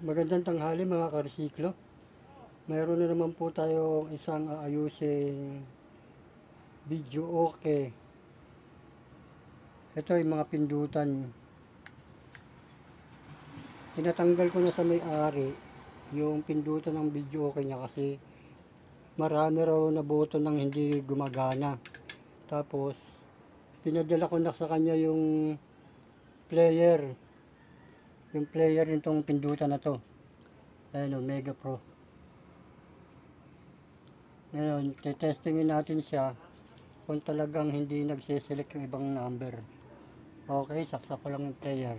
Magandang tanghali mga karsiklo. Mayroon na naman po tayong isang aayusing video okay. Ito yung mga pindutan. Tinatanggal ko na sa may-ari yung pindutan ng video okay niya kasi marami raw na button nang hindi gumagana. Tapos pinadala ko na sa kanya yung player. Yung player nitong pindutan na to. Ayan o, Mega Pro. Ngayon, testingin natin siya kung talagang hindi nagsiselect yung ibang number. Okay, saksak ko lang yung player.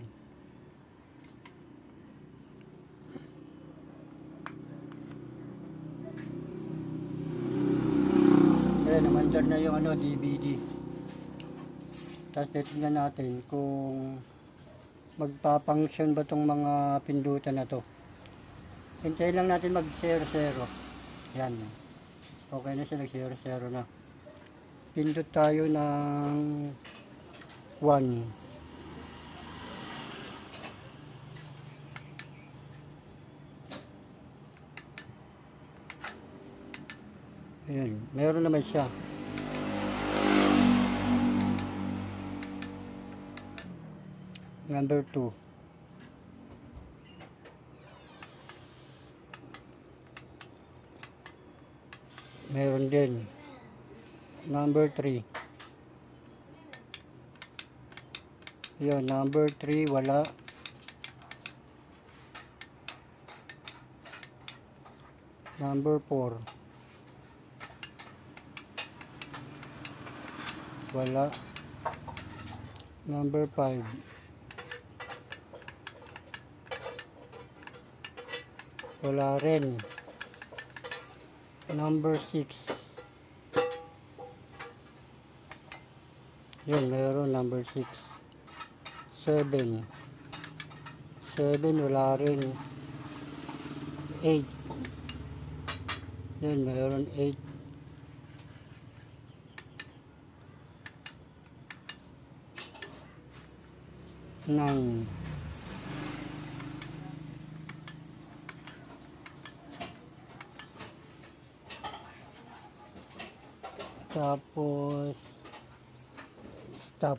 Ayan, namandar na yung DVD. Tapos titignan natin kung magpa-function ba tong mga pindutan na to. Hintayin lang natin mag 0-0. Yan. Okay na siya, nag 0-0 na. Pindot tayo ng 1. Ayan, meron naman siya. Number 2. Meron din. Number 3. Yun, number 3 wala. Number 4 wala. Number 5 wala rin. Number 6 yun, meron number 6. 7 wala rin. 8 yun, meron 8. 9 tapos stop.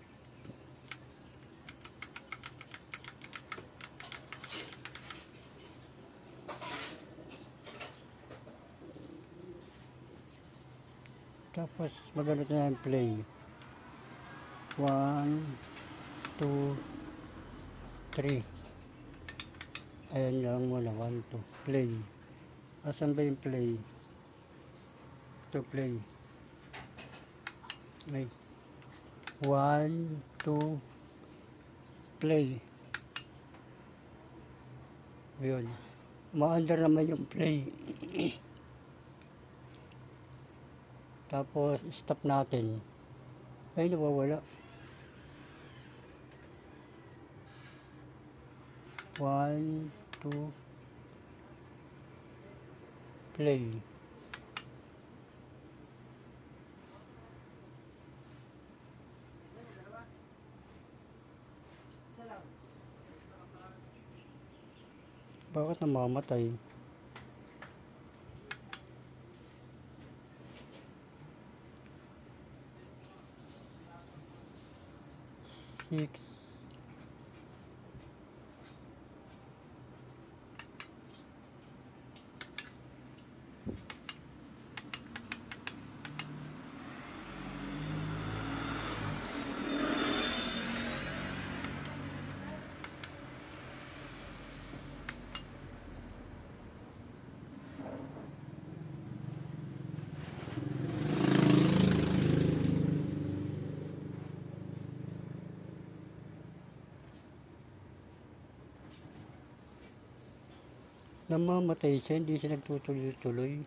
Tapos magano na yung play. 1, 2, 3. Ayan lang muna. 1, 2. Play. Asan ba yung play? To play. May 1, 2, play. Yun. Maandar naman yung play. Tapos stop natin. Ay, nawawala. 1, 2, play. Bakit namamatay? 6. Namamatay siya, hindi siya nagtutuloy-tuloy.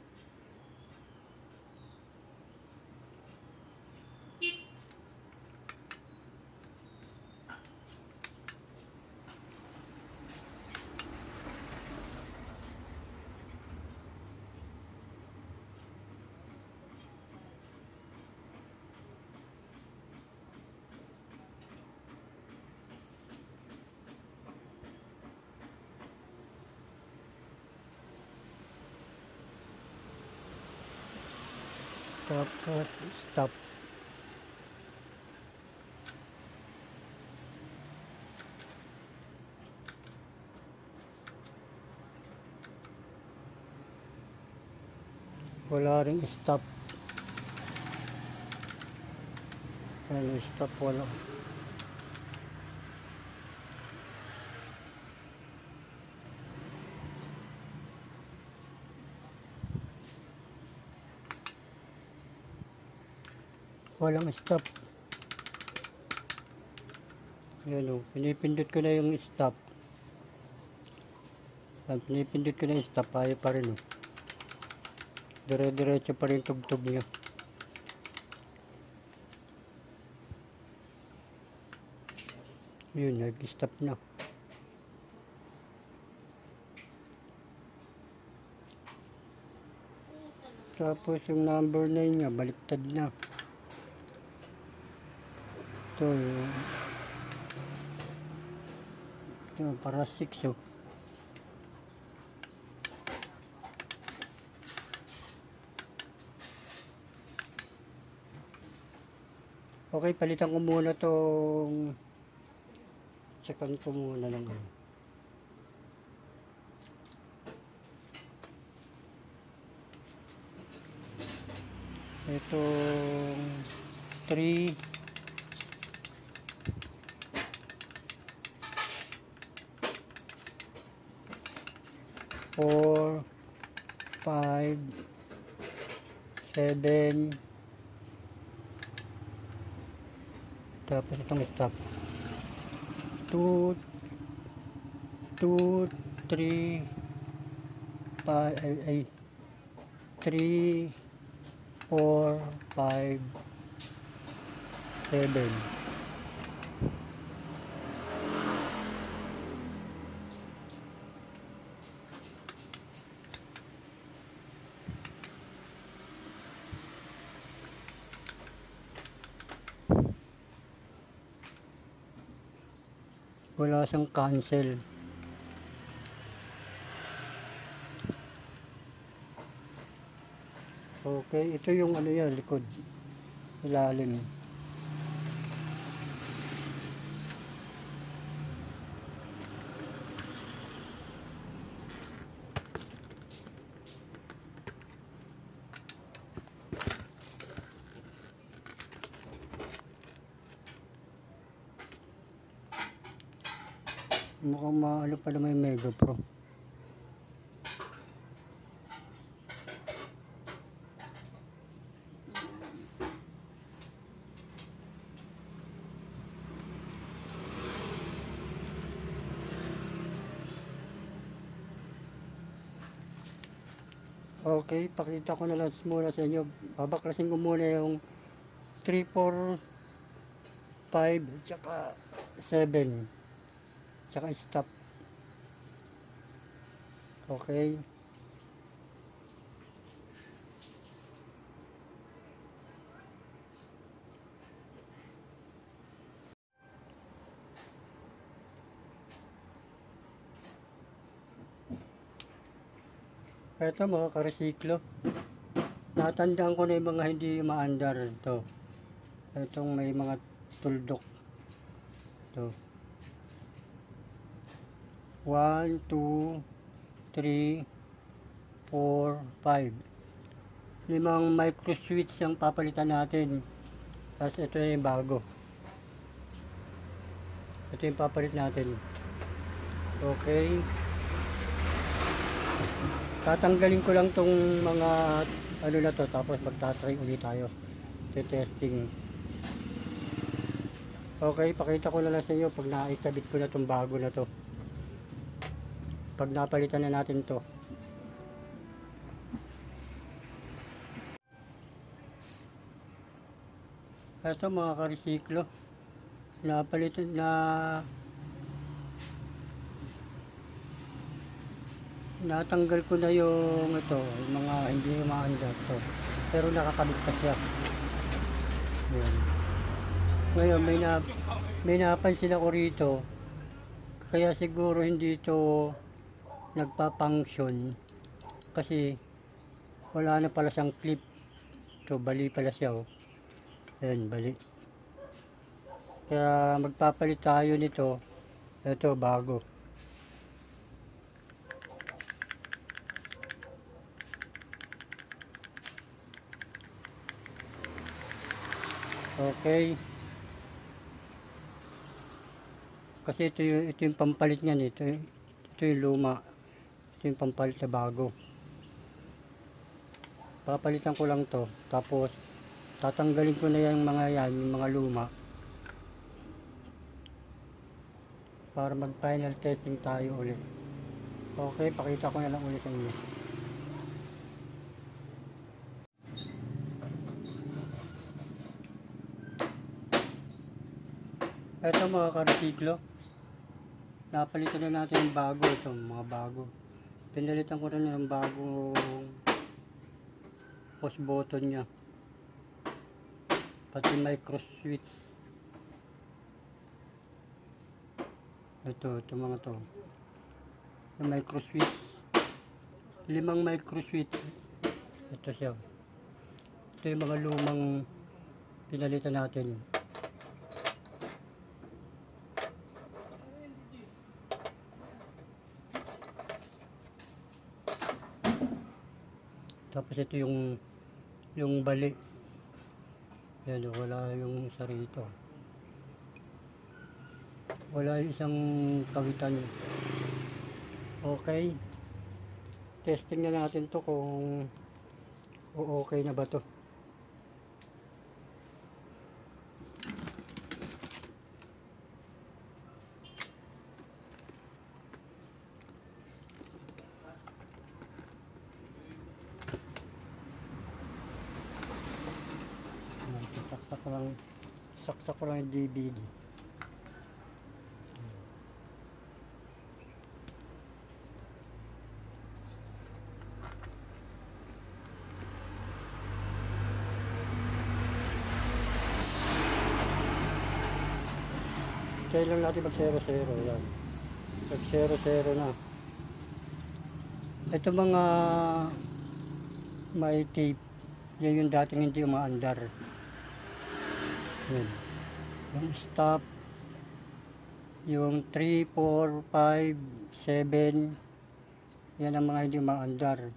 Tapos stop. Wala ring stop. Ano, stop wala. Walang stop. Yan o, pinipindot ko na yung stop. Pinipindot ko na yung stop, ayaw pa rin o. Dire-diretso pa rin tugtog niya. Yun, nag-stop na. Tapos yung number 9 niya, baliktad na. Ito, para 6 oh. Okay, palitan ko muna tong second ko muna lang. Itong 3 4 5 7 tapos itong stop 2 3 5 3 4 5 7. Wala siyang cancel. Okay, ito yung ano yan, likod. Ilalim. Mukhang maano pala may Mega Pro. Okay, pakita ko na lang muna sa inyo. Babaklasin ko muna yung 3, 4, 5, tsaka 7. Tsaka stop. Okay. Ito mga karesiklo. Natandaan ko na yung mga hindi maandar. Ito. Itong may mga tuldok. Ito. 1, 2, 3, 4, 5. 5 micro switch ang papalitan natin. Tapos ito yung bago. Ito yung papalit natin. Okay. Tatanggalin ko lang tong mga ano na to, tapos magtatry ulit tayo. Testing. Okay, pakita ko na lang sa inyo pag naikabit ko na tong bago na to. Pag napalitan na natin to. Ito mga karesiklo, napalitan na natanggal ko na yung ito, yung mga hindi maandar to. Pero nakakabit pa siya. Yan. Ngayon may napansin ako rito, kaya siguro hindi ito nagpa-function kasi wala na pala siyang clip. Ito, bali pala siya, oh. Ayan, bali. Kaya magpapalit tayo nito. Ito, bago. Okay. Kasi ito yung pampalit niyan. Ito yung luma. Ito yung pampalit sa bago. Papalitan ko lang to. Tapos, tatanggalin ko na yung mga yan, yung mga luma. Para mag-final testing tayo ulit. Okay, pakita ko na lang ulit sa inyo. Ito mga ka-resiklo. Napalitan na natin yung bago. Ito, mga bago. Pinalitan ko rin yung bagong push button nya. Pati micro switch. Ito mga to. Yung micro switch. 5 micro switch. Ito siya. Ito yung mga lumang pinalitan natin. Tapos ito yung bali. Yan, wala yung isa rito. Wala yung isang kawitan. Okay. Testing na natin to kung okay na ba to. Saksak ko lang yung DVD. Kaya lang natin mag 0-0 yan. Mag 0-0 na. Ito mga may tape. Yan yung dating hindi umaandar. Yan. Yung stop. Yung 3, 4, 5, 7. Yan ang mga hindi umaandar.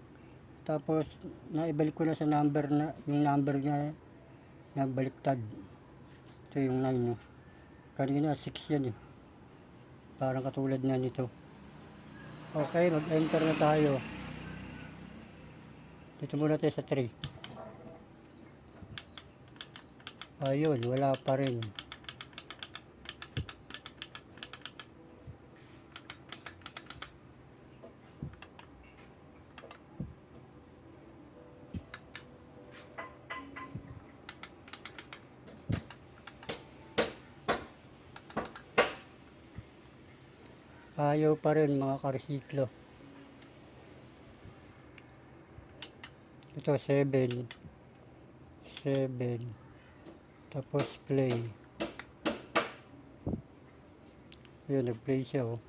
Tapos naibalik ko na sa number na yung number niya na baliktad. Ito yung 9. No? Kanina 6 yan eh. Parang katulad na nito. Okay, mag-enter na tayo. Dito muna tayo sa 3. Ayun, wala pa rin. Ayaw pa rin mga ka-resiklo. Ito 7. Tapos play. Yun, nag-play siya oh.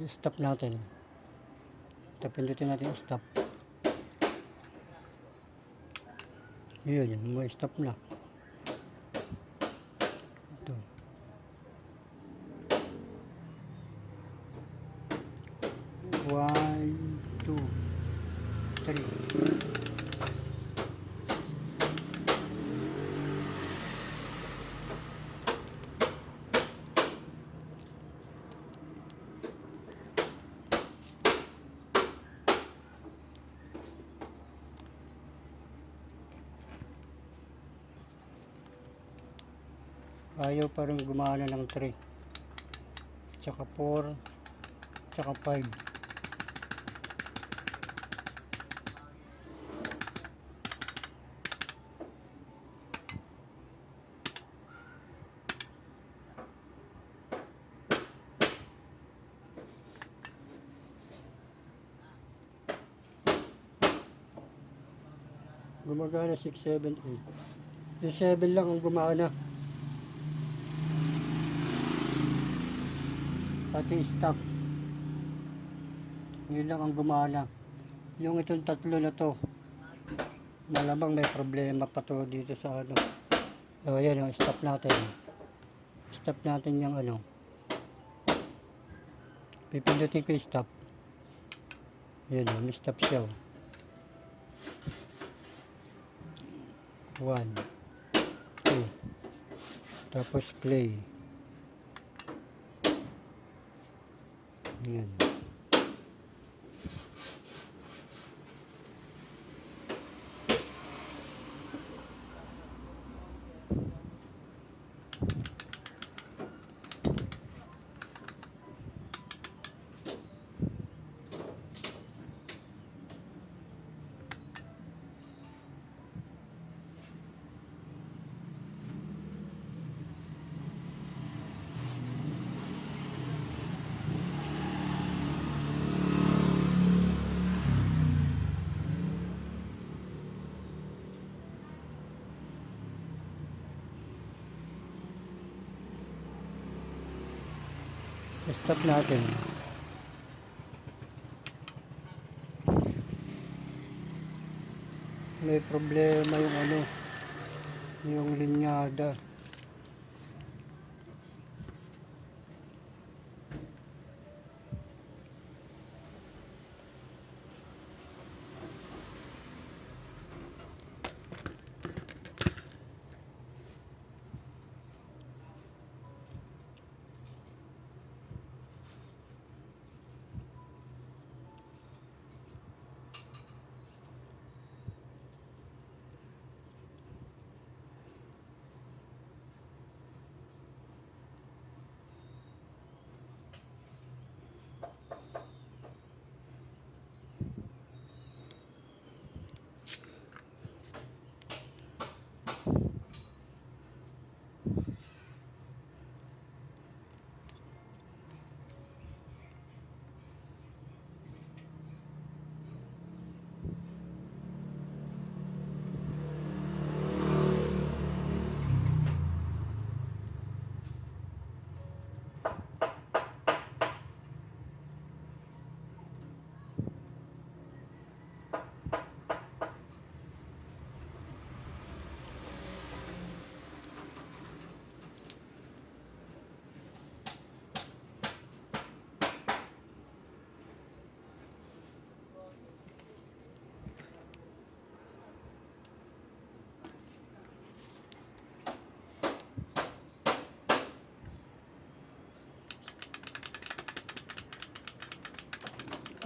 Stop natin. Pindutin natin stop. Yun, may stop na. Ito. One, two, three. Ayaw pa rin gumana ng 3. Tsaka 4. Tsaka 5. Gumagana 6, 7, 8. Yung 7 lang ang gumana. Pati stop. Yun lang ang gumana. Yung itong tatlo na to, malamang may problema pa to dito sa ano. So ayan o, stop natin. Stop natin yung ano. Pipindutin ko yung stop. Yan o, may stop siya o. 1, 2, tapos play. Yan. Stop natin. May problema yung ano, yung linyada.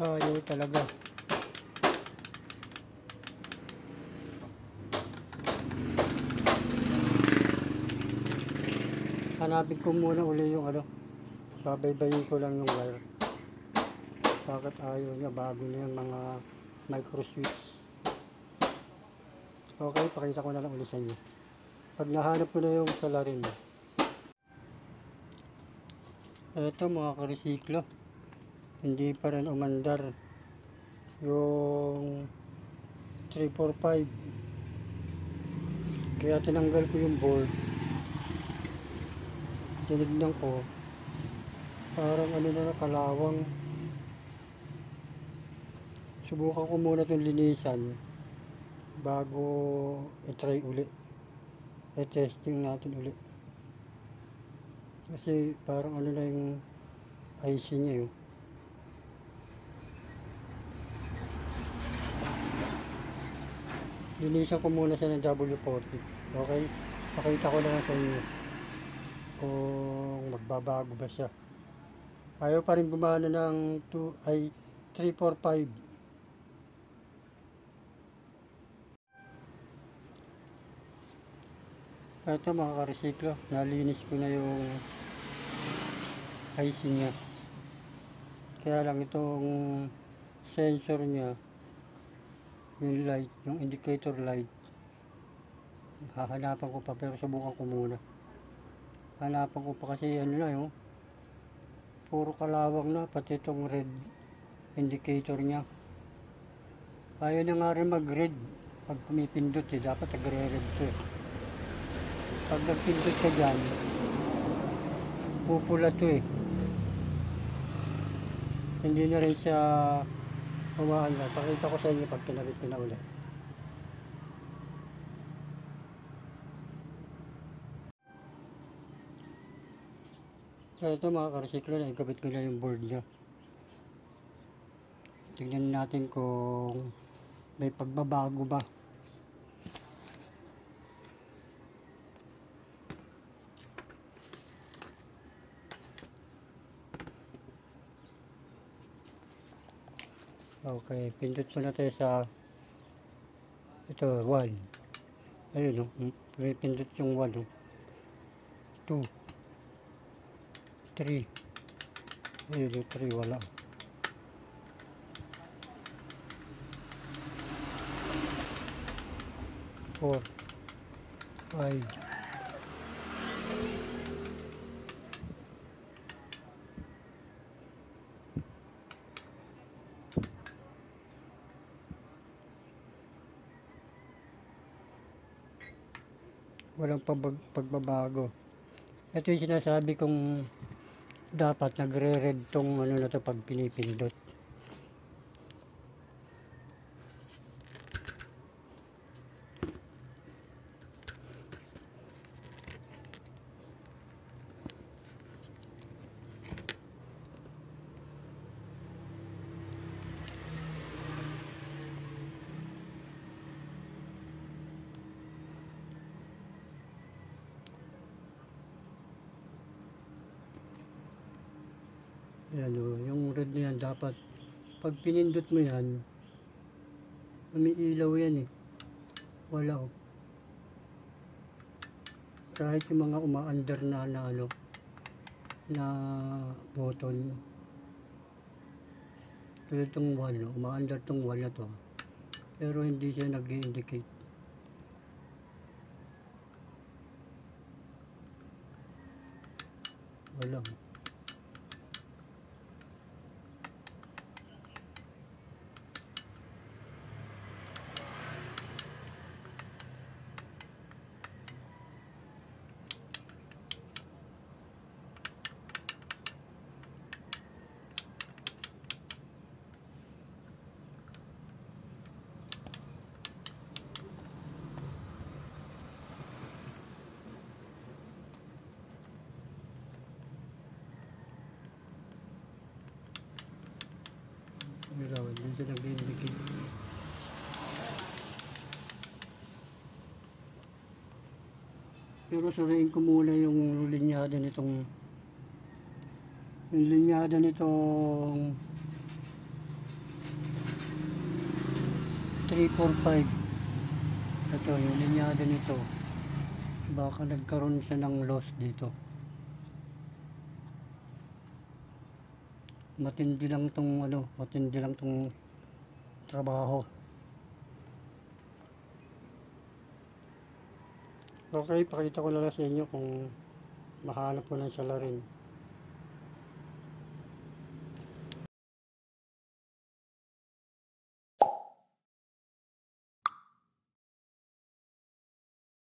Ayaw talaga. Hanapin ko muna uli yung ano. Babaybayin ko lang yung wire. Bakit ayaw niya? Bago na yung mga micro switch. Okay, pakita ko na lang ulit sa inyo. Pag nahanap ko na yung salarin. Ito mga karesiklo. Hindi pa rin umandar yung 345. Kaya tinanggal ko yung board. Tinignan ko. Parang ano na kalawang. Subukan ko muna itong linisan bago i-try uli. I-testing natin uli. Kasi parang ano na yung IC niya yun. Linisan ko muna siya ng W40. Okay? Pakita ko lang sa inyo kung magbabago ba siya. Ayaw pa rin gumana ng 345. Ito mga karesiklo, nalinis ko na yung IC niya. Kaya lang itong sensor niya, yung light, yung indicator light, hahanapan ko pa, pero subukan ko muna. Hanapan ko pa kasi ano na yun, puro kalawang na, pati itong red indicator niya. Ayaw na nga rin mag red, Pag pumipindot eh, dapat nagre-red to eh. Pag nagpindot ka dyan, pupula to eh. Hindi na rin siya umaandar. Pakita ko sa inyo pag kinabit ko na ulit. So ito mga ka-recycler, ikabit ko na yung board niya. Tignan natin kung may pagbabago ba. Okay, pindot ko na tayo sa ito, 1. Ayun, may pindot yung 1. 2, 3. Ayun, yung 3, wala. 4, 5. Walang pagbabago. Ito yung sinasabi kong dapat nagre-red tong ano na to pag pinipindot. Ayan o, yung red na yan dapat pag pinindot mo yan, umiilaw yan eh. Wala o. Kahit yung mga umaandar na ano, na button. Tulad itong 1, umaandar itong 1 na to. Pero hindi siya nag-indicate. Wala o. Ilaw, hindi siya nag-indicate. Pero suriin ko muna yung linyada nitong 345. Ito yung linyada nito, baka nagkaroon siya ng loss dito. Matindi lang tong trabaho. Okay, pakita ko na lang sa inyo kung mahanap ko ng salarin.